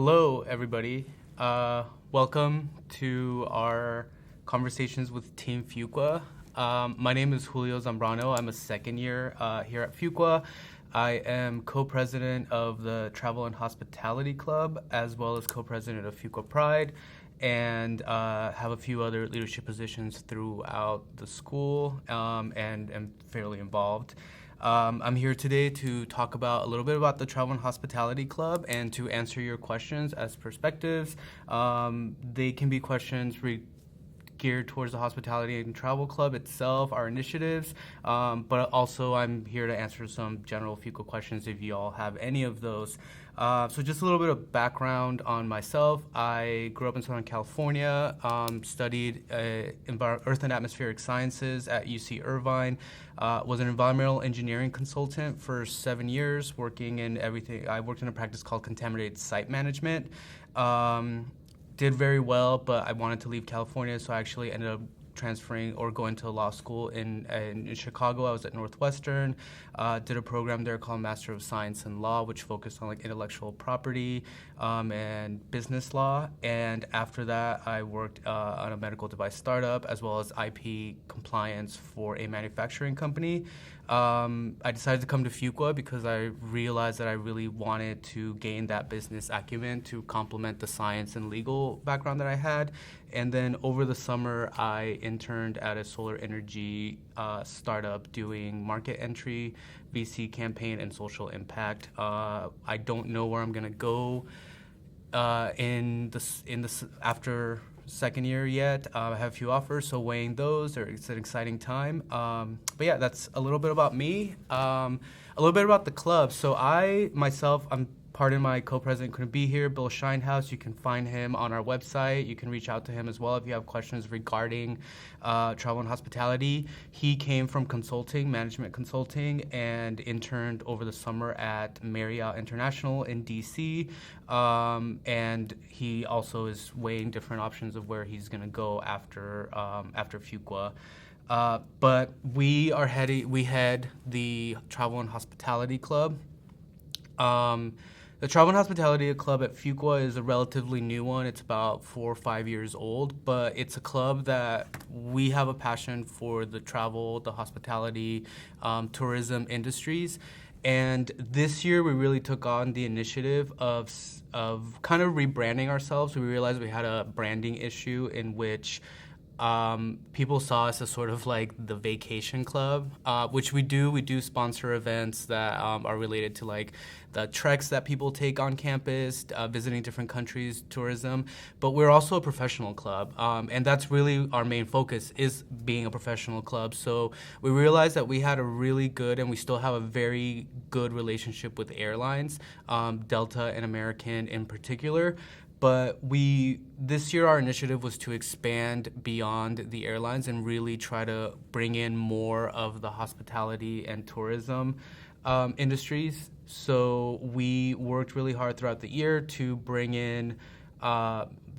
Hello, everybody. Welcome to our conversations with Team Fuqua. My name is Julio Zambrano. I'm a second year here at Fuqua. I am co-president of the Travel and Hospitality Club, as well as co-president of Fuqua Pride, and have a few other leadership positions throughout the school, and am fairly involved. I'm here today to talk about a little bit about the Travel and Hospitality Club and to answer your questions as perspectives. They can be questions geared towards the Hospitality and Travel Club itself, our initiatives, but also I'm here to answer some general Fuqua questions if you all have any of those. So just a little bit of background on myself. I grew up in Southern California, studied Earth and Atmospheric Sciences at UC Irvine, was an environmental engineering consultant for 7 years, working in everything. I worked in a practice called contaminated site management. Did very well, but I wanted to leave California, so I actually ended up transferring or going to law school in Chicago. I was at Northwestern, did a program there called Master of Science in Law, which focused on like intellectual property and business law. And after that, I worked on a medical device startup as well as IP compliance for a manufacturing company. I decided to come to Fuqua because I realized that I really wanted to gain that business acumen to complement the science and legal background that I had. And then over the summer, I interned at a solar energy startup doing market entry, VC campaign, and social impact. I don't know where I'm gonna go in this after second year yet. I have a few offers, so weighing those. It's an exciting time. But yeah, that's a little bit about me. A little bit about the club. So I'm pardon my co-president couldn't be here, Bill Shinehouse. You can find him on our website. You can reach out to him as well if you have questions regarding travel and hospitality. He came from consulting, management consulting, and interned over the summer at Marriott International in DC. And he also is weighing different options of where he's going to go after Fuqua. But we head the Travel and Hospitality Club. The Travel and Hospitality Club at Fuqua is a relatively new one. It's about 4 or 5 years old, but it's a club that we have a passion for the travel, the hospitality, tourism industries. And this year we really took on the initiative of kind of rebranding ourselves. We realized we had a branding issue in which people saw us as sort of like the vacation club, which we do. We do sponsor events that are related to like the treks that people take on campus, visiting different countries, tourism. But we're also a professional club, and that's really our main focus is being a professional club. So we realized that we had a really good, and we still have a very good relationship with airlines, Delta and American in particular. But this year our initiative was to expand beyond the airlines and really try to bring in more of the hospitality and tourism industries. So we worked really hard throughout the year to bring in.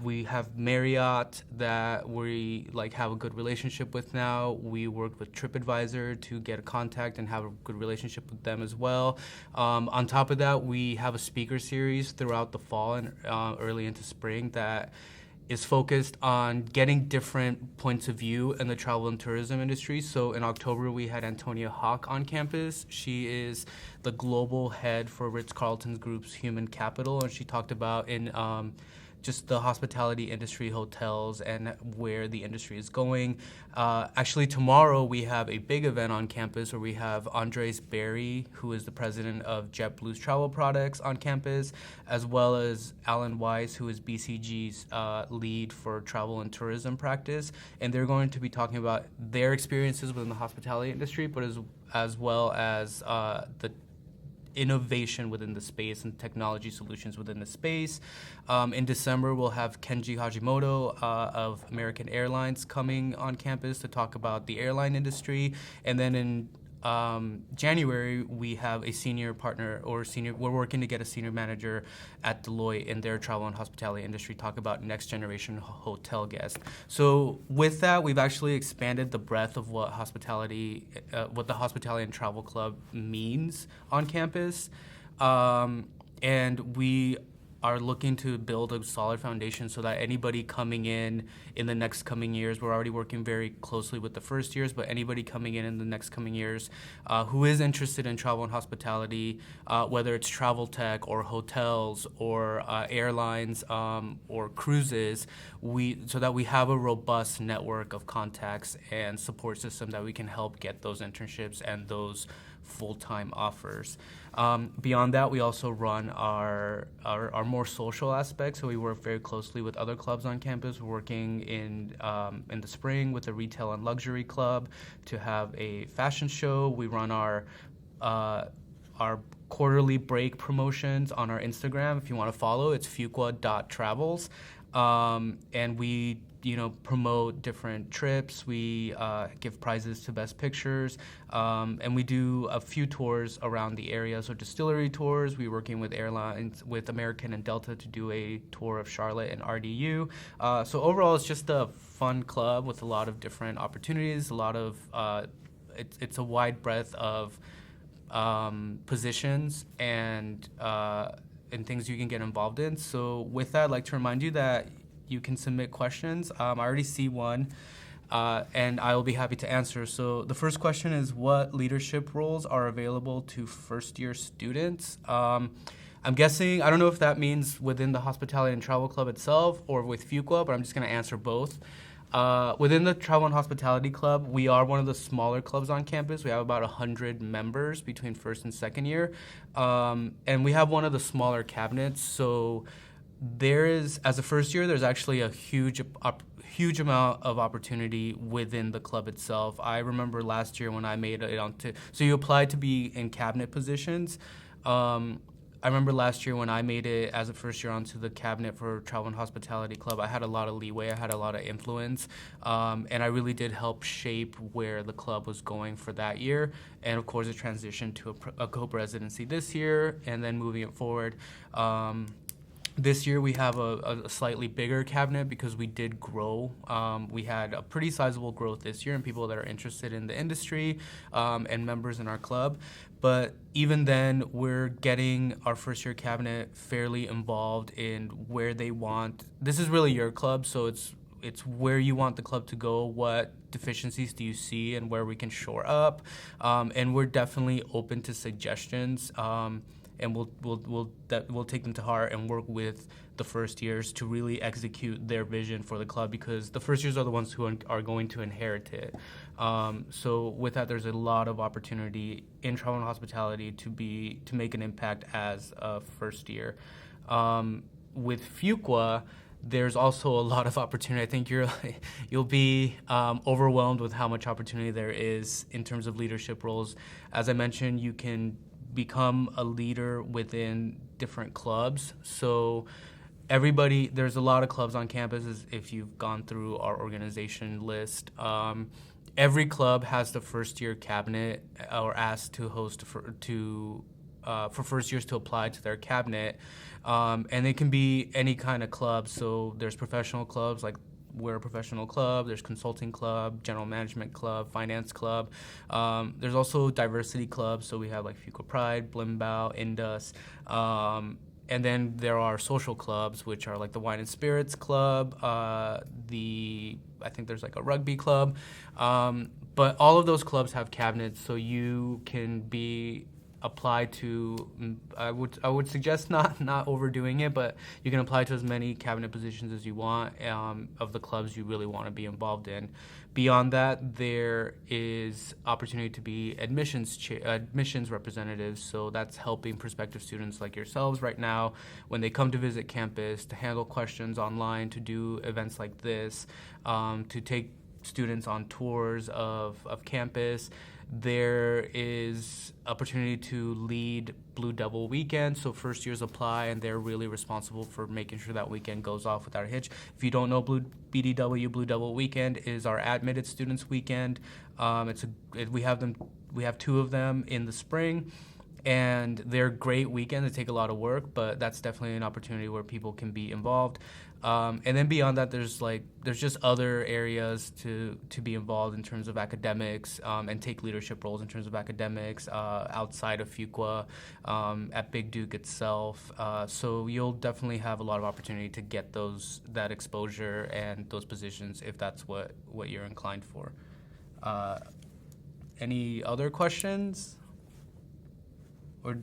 We have Marriott that we have a good relationship with now. We worked with TripAdvisor to get a contact and have a good relationship with them as well. On top of that, we have a speaker series throughout the fall and early into spring that is focused on getting different points of view in the travel and tourism industry. So in October, we had Antonia Hawk on campus. She is the global head for Ritz-Carlton Group's human capital, and she talked about in just the hospitality industry, hotels, and where the industry is going. Actually, tomorrow we have a big event on campus where we have Andres Berry, who is the president of JetBlue's Travel Products on campus, as well as Alan Weiss, who is BCG's lead for travel and tourism practice. And they're going to be talking about their experiences within the hospitality industry, but as well as the innovation within the space and technology solutions within the space. In December, we'll have Kenji Hajimoto of American Airlines coming on campus to talk about the airline industry. And then in January, we have a senior partner we're working to get a senior manager at Deloitte in their travel and hospitality industry talk about next generation hotel guests. So with that, we've actually expanded the breadth of what the Hospitality and Travel Club means on campus. And we are looking to build a solid foundation so that anybody coming in the next coming years, we're already working very closely with the first years, but anybody coming in the next coming years who is interested in travel and hospitality, whether it's travel tech or hotels or airlines or cruises, so that we have a robust network of contacts and support system that we can help get those internships and those full-time offers. Beyond that, we also run our more social aspects. So we work very closely with other clubs on campus. We're working in the spring with the Retail and Luxury Club to have a fashion show. We run our quarterly break promotions on our Instagram. If you want to follow, it's fuqua.travels. And we promote different trips. We give prizes to best pictures, and we do a few tours around the area. So distillery tours. We're working with airlines, with American and Delta, to do a tour of Charlotte and RDU. So overall, it's just a fun club with a lot of different opportunities. A lot of it's a wide breadth of positions and things you can get involved in. So with that, I'd like to remind you that you can submit questions. I already see one, and I will be happy to answer. So the first question is, what leadership roles are available to first-year students? I'm guessing, I don't know if that means within the Hospitality and Travel Club itself or with Fuqua, but I'm just going to answer both. Within the Travel and Hospitality Club, we are one of the smaller clubs on campus. We have about 100 members between first and second year, and we have one of the smaller cabinets. So there is, as a first year, there's actually a huge amount of opportunity within the club itself. I remember last year when I made it onto, so you applied to be in cabinet positions. I remember last year when I made it as a first year onto the cabinet for Travel and Hospitality Club, I had a lot of leeway, I had a lot of influence, and I really did help shape where the club was going for that year. And of course, it transitioned to a co-presidency this year, and then moving it forward. This year we have a slightly bigger cabinet because we did grow. We had a pretty sizable growth this year in people that are interested in the industry and members in our club. But even then, we're getting our first year cabinet fairly involved in where they want. This is really your club, so it's where you want the club to go, what deficiencies do you see, and where we can shore up. And we're definitely open to suggestions. And we'll take them to heart and work with the first years to really execute their vision for the club, because the first years are the ones who are going to inherit it. So with that, there's a lot of opportunity in travel and hospitality to make an impact as a first year. With Fuqua, there's also a lot of opportunity. I think you'll be overwhelmed with how much opportunity there is in terms of leadership roles. As I mentioned, you can become a leader within different clubs. So there's a lot of clubs on campus. If you've gone through our organization list, every club has the first year cabinet or asked to host for first years to apply to their cabinet. And it can be any kind of club. So there's professional clubs, like we're a professional club. There's consulting club, general management club, finance club. There's also diversity clubs. So we have like Fuqua Pride, Blimbao, Indus. And then there are social clubs, which are like the Wine and Spirits Club. I think there's like a rugby club. But all of those clubs have cabinets, so you can apply to, I would suggest not overdoing it, but you can apply to as many cabinet positions as you want of the clubs you really want to be involved in. Beyond that, there is opportunity to be admissions representatives, so that's helping prospective students like yourselves right now when they come to visit campus, to handle questions online, to do events like this, to take students on tours of campus. There is opportunity to lead Blue Devil Weekend, so first years apply, and they're really responsible for making sure that weekend goes off without a hitch. If you don't know, Blue Devil Weekend is our admitted students weekend. We have two of them in the spring, And they're great weekends. They take a lot of work, but that's definitely an opportunity where people can be involved. And then beyond that, there's just other areas to be involved in terms of academics, and take leadership roles in terms of academics outside of Fuqua, at Big Duke itself. So you'll definitely have a lot of opportunity to get that exposure and those positions if that's what you're inclined for. Any other questions? Or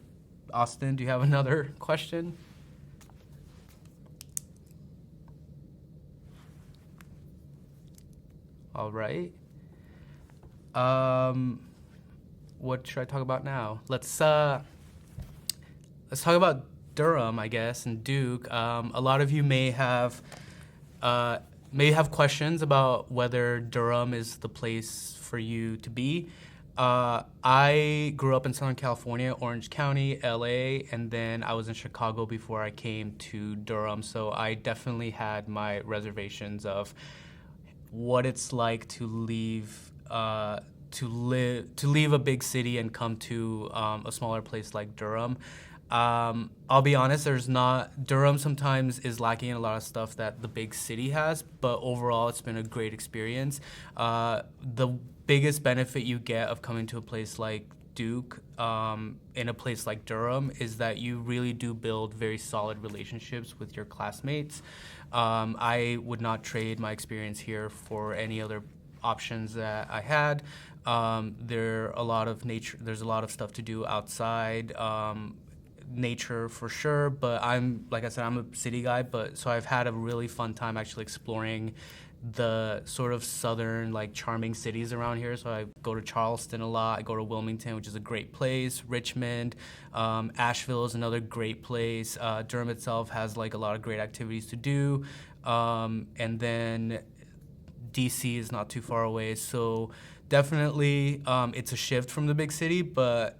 Austin, do you have another question? All right. What should I talk about now? Let's talk about Durham, I guess, and Duke. A lot of you may have questions about whether Durham is the place for you to be. I grew up in Southern California, Orange County, LA, and then I was in Chicago before I came to Durham. So I definitely had my reservations of what it's like to leave a big city and come to a smaller place like Durham. I'll be honest, Durham sometimes is lacking in a lot of stuff that the big city has, but overall it's been a great experience. The biggest benefit you get of coming to a place like Duke, in a place like Durham, is that you really do build very solid relationships with your classmates. I would not trade my experience here for any other options that I had. There's a lot of stuff to do outside. Nature for sure, but like I said, I'm a city guy, so I've had a really fun time actually exploring the sort of southern, like, charming cities around here. So I go to Charleston a lot. I go to Wilmington, which is a great place. Richmond, Asheville is another great place. Durham itself has like a lot of great activities to do, and then DC is not too far away. So definitely, it's a shift from the big city, but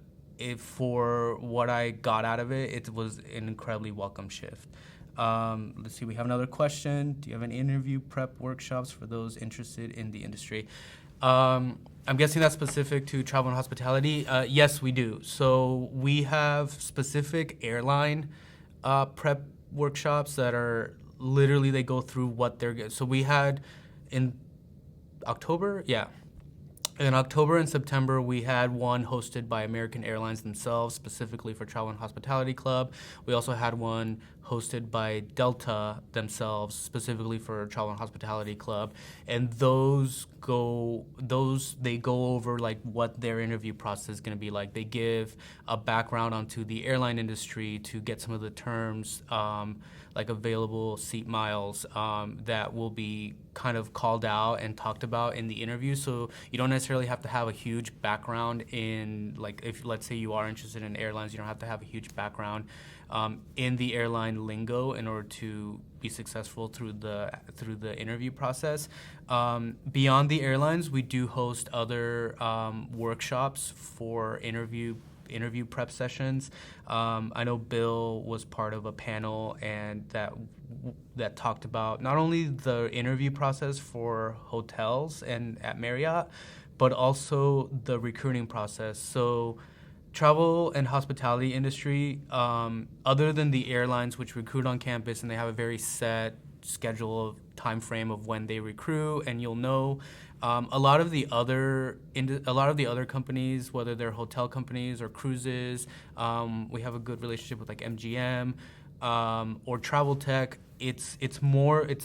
for what I got out of it, it was an incredibly welcome shift. Let's see, we have another question. Do you have any interview prep workshops for those interested in the industry? I'm guessing that's specific to travel and hospitality. Yes, we do. So we have specific airline prep workshops that are literally, they go through what they're... So we had in October, in October and September, we had one hosted by American Airlines themselves, specifically for Travel and Hospitality Club. We also had one hosted by Delta themselves, specifically for Travel and Hospitality Club. And they go over like what their interview process is going to be like. They give a background onto the airline industry to get some of the terms, like available seat miles, that will be kind of called out and talked about in the interview. So you don't necessarily have to have a huge background in, like, if let's say you are interested in airlines, you don't have to have a huge background in the airline lingo in order to be successful through the interview process. Beyond the airlines, we do host other workshops for interview prep sessions. I know Bill was part of a panel and that talked about not only the interview process for hotels and at Marriott, but also the recruiting process. So travel and hospitality industry, other than the airlines, which recruit on campus and they have a very set schedule of time frame of when they recruit, and you'll know, a lot of the other companies, whether they're hotel companies or cruises, we have a good relationship with like MGM, or Travel Tech. It's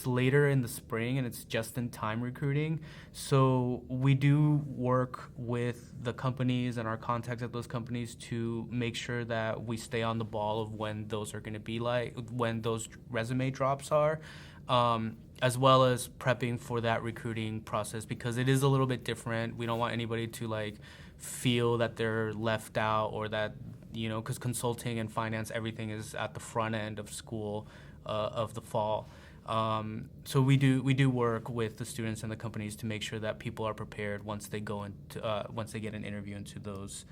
later in the spring and it's just in time recruiting. So we do work with the companies and our contacts at those companies to make sure that we stay on the ball of when those are going to be, like when those resume drops are, as well as prepping for that recruiting process, because it is a little bit different. We don't want anybody to like feel that they're left out, or that, because consulting and finance, everything is at the front end of school, of the fall. So we do work with the students and the companies to make sure that people are prepared once they go into once they get an interview into those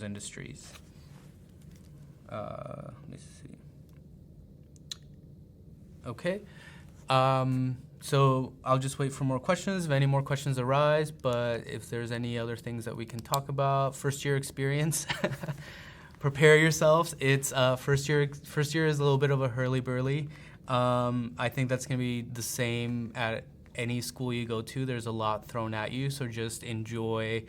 industries. Let me see. Okay. So I'll just wait for more questions if any more questions arise, but if there's any other things that we can talk about, first year experience. prepare yourselves. It's first year. First year is a little bit of a hurly burly. I think that's gonna be the same at any school you go to. There's a lot thrown at you, so just enjoy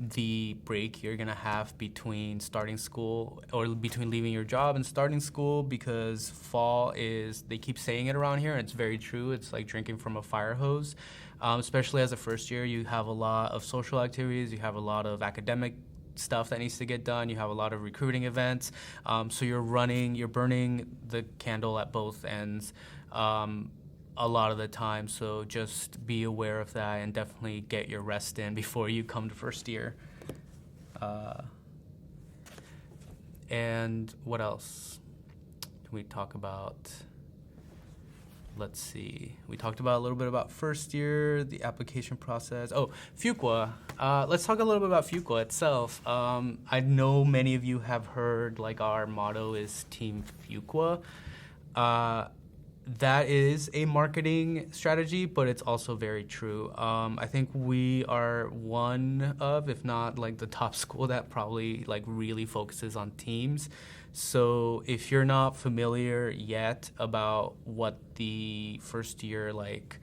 the break you're gonna have between starting school or between leaving your job and starting school, because fall is, they keep saying it around here, and it's very true. It's like drinking from a fire hose. Especially as a first year, you have a lot of social activities, you have a lot of academic stuff that needs to get done, you have a lot of recruiting events, so you're burning the candle at both ends a lot of the time. So just be aware of that and definitely get your rest in before you come to first year. And what else can we talk about? Let's see. We talked about a little bit about first year, the application process. Oh, Fuqua. Let's talk a little bit about Fuqua itself. I know many of you have heard, like, our motto is Team Fuqua. That is a marketing strategy, but it's also very true. I think we are one of, if not like the top school that probably like really focuses on teams. So if you're not familiar yet about what the first year like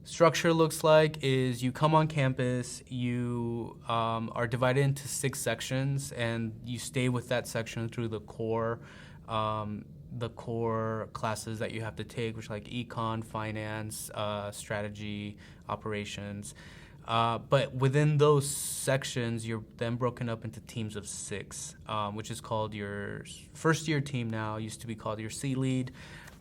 structure looks like, is you come on campus, you are divided into 6 sections, and you stay with that section through the core classes that you have to take, which are like econ, finance, strategy, operations. But within those sections, you're then broken up into teams of 6, which is called your first year team now, used to be called your C lead.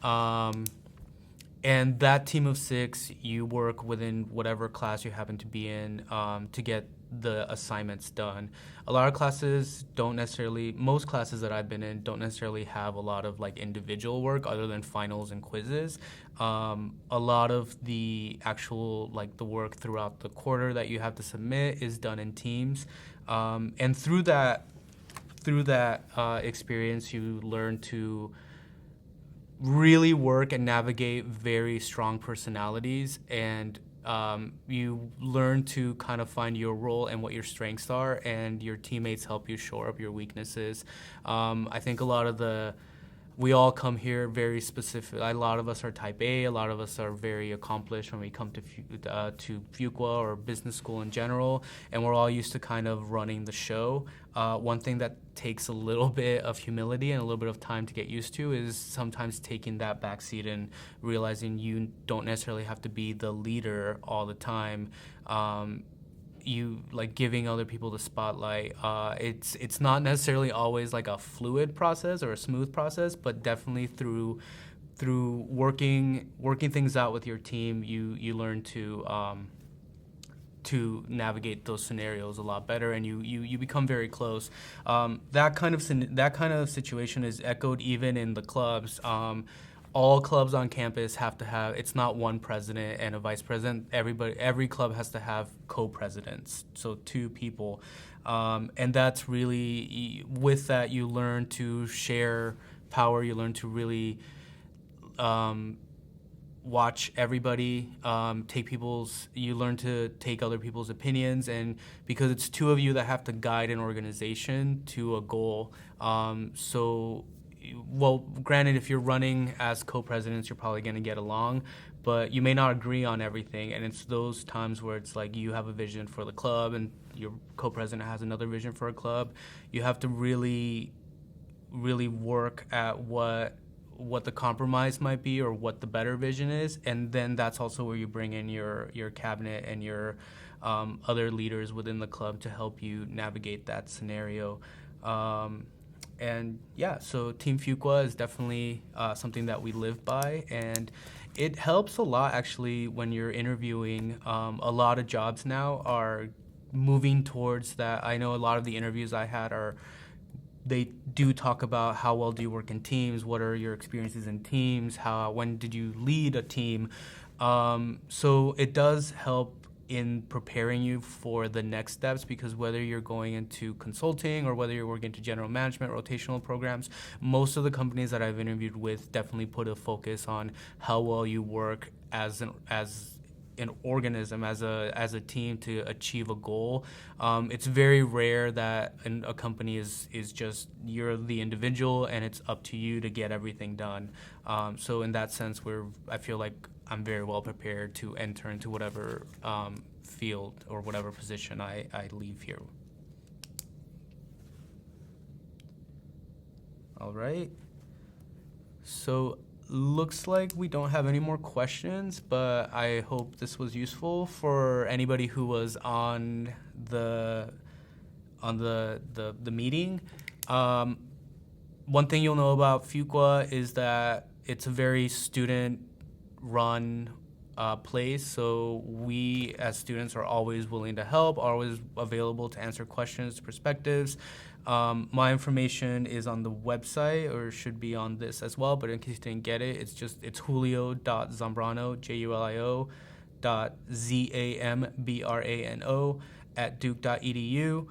And that team of 6, you work within whatever class you happen to be in to get the assignments done. A lot of classes most classes that I've been in don't necessarily have a lot of like individual work other than finals and quizzes. A lot of the actual like the work throughout the quarter that you have to submit is done in teams. And through that experience, you learn to really work and navigate very strong personalities, and you learn to kind of find your role and what your strengths are, and your teammates help you shore up your weaknesses. I think we all come here very specific. A lot of us are type A. A lot of us are very accomplished when we come to Fuqua or business school in general, and we're all used to kind of running the show. One thing that takes a little bit of humility and a little bit of time to get used to is sometimes taking that backseat and realizing you don't necessarily have to be the leader all the time. You like giving other people the spotlight. It's not necessarily always like a fluid process or a smooth process, but definitely through working things out with your team, you learn to navigate those scenarios a lot better, and you become very close. That kind of situation is echoed even in the clubs. All clubs on campus have to have, it's not one president and a vice president. Every club has to have co-presidents, so 2 people. And that's really, with that, you learn to share power. You learn to really watch everybody, you learn to take other people's opinions, and because it's 2 of you that have to guide an organization to a goal. Well, granted, if you're running as co-presidents, you're probably going to get along, but you may not agree on everything, and it's those times where it's like you have a vision for the club and your co-president has another vision for a club. You have to really, really work at what the compromise might be or what the better vision is, and then that's also where you bring in your cabinet and your other leaders within the club to help you navigate that scenario. And yeah, so Team Fuqua is definitely something that we live by, and it helps a lot actually when you're interviewing. A lot of jobs now are moving towards that. I know a lot of the interviews I had they do talk about how well do you work in teams, what are your experiences in teams, when did you lead a team. So it does help in preparing you for the next steps, because whether you're going into consulting or whether you're working into general management, rotational programs, most of the companies that I've interviewed with definitely put a focus on how well you work as an organism, as a team to achieve a goal. It's very rare that a company is just you're the individual and it's up to you to get everything done. So in that sense, I feel like I'm very well prepared to enter into whatever field or whatever position I leave here. All right. So looks like we don't have any more questions, but I hope this was useful for anybody who was on the meeting. One thing you'll know about Fuqua is that it's a very student-run place, so we as students are always willing to help, always available to answer questions, perspectives. My information is on the website, or should be on this as well, but in case you didn't get it, it's julio.zambrano, Julio .zambrano @duke.edu.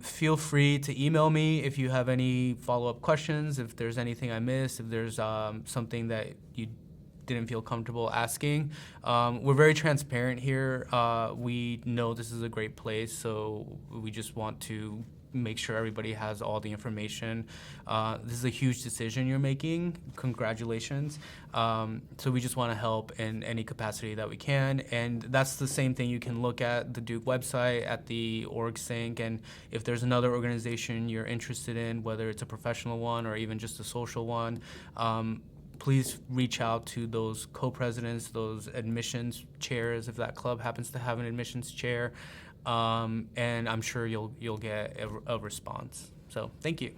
Feel free to email me if you have any follow-up questions, if there's anything I missed, if there's something that you didn't feel comfortable asking. We're very transparent here. We know this is a great place, so we just want to make sure everybody has all the information. This is a huge decision you're making. Congratulations. So we just want to help in any capacity that we can. And that's the same thing. You can look at the Duke website, at the org sync, and if there's another organization you're interested in, whether it's a professional one or even just a social one, please reach out to those co-presidents, those admissions chairs, if that club happens to have an admissions chair. And I'm sure you'll get a response. So thank you.